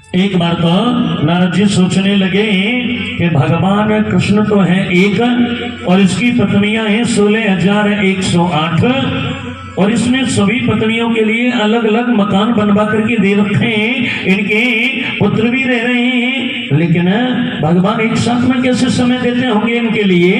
एक बार तो नारद जी सोचने लगे कि भगवान कृष्ण तो है एक और इसकी पत्नियां हैं 16,108 और इसने सभी पत्नियों के लिए अलग अलग मकान बनवा करके दे रखे हैं, इनके पुत्र भी रह रहे हैं, लेकिन भगवान एक साथ में कैसे समय देते होंगे इनके लिए।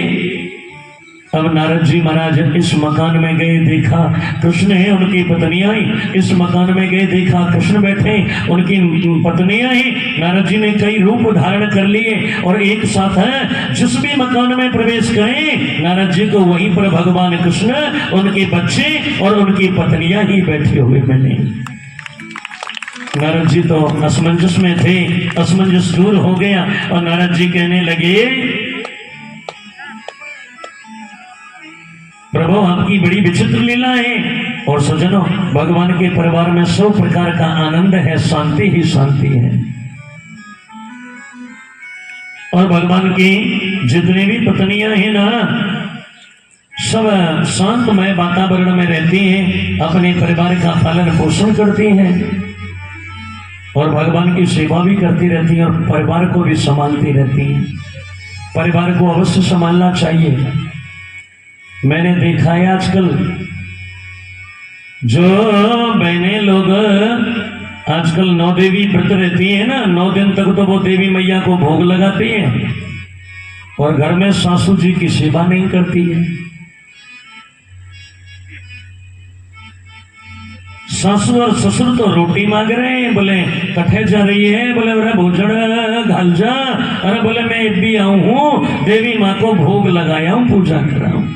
अब नारद जी महाराज इस मकान में गए, देखा कृष्ण है, उनकी पत्नियां हैं। इस मकान में गए, देखा कृष्ण बैठे, उनकी पत्नियां हैं। नारद जी ने कई रूप धारण कर लिए और एक साथ है जिस भी मकान में प्रवेश करें नारद जी को वहीं पर भगवान कृष्ण, उनके बच्चे और उनकी पत्नियां ही बैठे हुए मिले। नारद जी तो असमंजस में थे, असमंजस दूर हो गया और नारद जी कहने लगे, प्रभु आपकी बड़ी विचित्र लीला है। और सज्जनों, भगवान के परिवार में 100 प्रकार का आनंद है, शांति ही शांति है। और भगवान की जितनी भी पत्नियां हैं ना, सब शांतमय वातावरण में रहती हैं, अपने परिवार का पालन पोषण करती हैं और भगवान की सेवा भी करती रहती हैं और परिवार को भी संभालती रहती हैं। परिवार को अवश्य संभालना चाहिए। मैंने देखा है आजकल जो बहनें लोग आजकल 9 देवी व्रत रहती है ना, 9 दिन तक तो वो देवी मैया को भोग लगाती है और घर में सासू जी की सेवा नहीं करती है। सासू और ससुर तो रोटी मांग रहे हैं, बोले कठे जा रही है, बोले अरे भोजन घाल जा, अरे बोले मैं भी आऊं हूं, देवी माँ को भोग लगाया हूं, पूजा कर रहा हूं।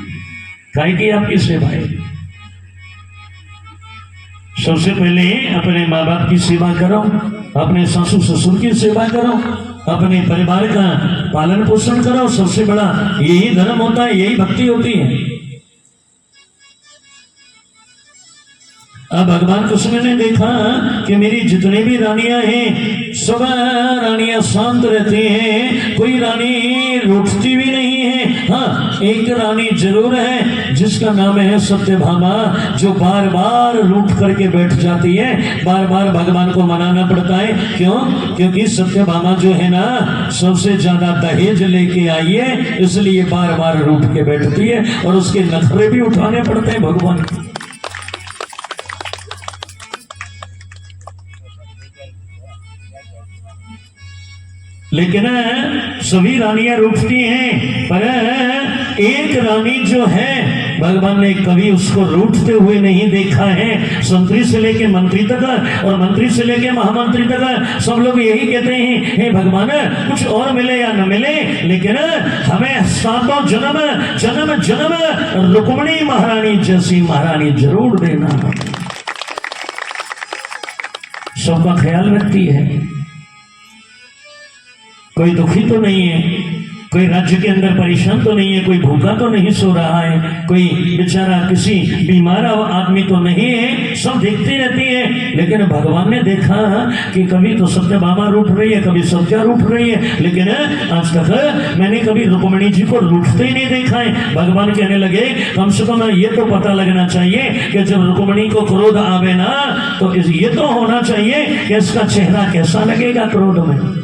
काय की आपकी सेवा है? सबसे पहले अपने माँ बाप की सेवा करो, अपने सासू ससुर की सेवा करो, अपने परिवार का पालन पोषण करो। सबसे बड़ा यही धर्म होता है, यही भक्ति होती है। अब भगवान कृष्ण ने देखा कि मेरी जितनी भी रानियां हैं सब रानियां शांत रहती हैं, कोई रानी रूठती भी नहीं है। हाँ, एक रानी जरूर है जिसका नाम है सत्यभामा, जो बार बार रूठ करके बैठ जाती है, बार बार भगवान को मनाना पड़ता है। क्यों? क्योंकि सत्यभामा जो है ना सबसे ज्यादा दहेज लेके आई है, इसलिए बार बार रूठ के बैठती है और उसके नखरे भी उठाने पड़ते हैं भगवान को। लेकिन सभी रानियां रूठती हैं, पर एक रानी जो है भगवान ने कभी उसको रूठते हुए नहीं देखा है। संतरी से लेके मंत्री तक और मंत्री से लेके महामंत्री तक सब लोग यही कहते हैं, हे भगवान कुछ और मिले या न मिले, लेकिन हमें 7 जन्म जन्म जन्म रुक्मिणी महारानी जैसी महारानी जरूर देना। सबका ख्याल रखती है। कोई दुखी तो नहीं है, कोई राज्य के अंदर परेशान तो नहीं है, कोई भूखा तो नहीं सो रहा है, कोई बेचारा किसी बीमार आदमी तो नहीं है, सब देखती रहती है। लेकिन भगवान ने देखा कि कभी तो सत्यभामा रूठ रही है, कभी सत्या रूठ रही है, लेकिन आज तक मैंने कभी रुक्मिणी जी को रूठते ही नहीं देखा है। भगवान कहने लगे कम से कम ये तो पता लगना चाहिए कि जब रुक्मिणी को क्रोध आवे ना तो ये तो होना चाहिए कि इसका चेहरा कैसा लगेगा क्रोध में।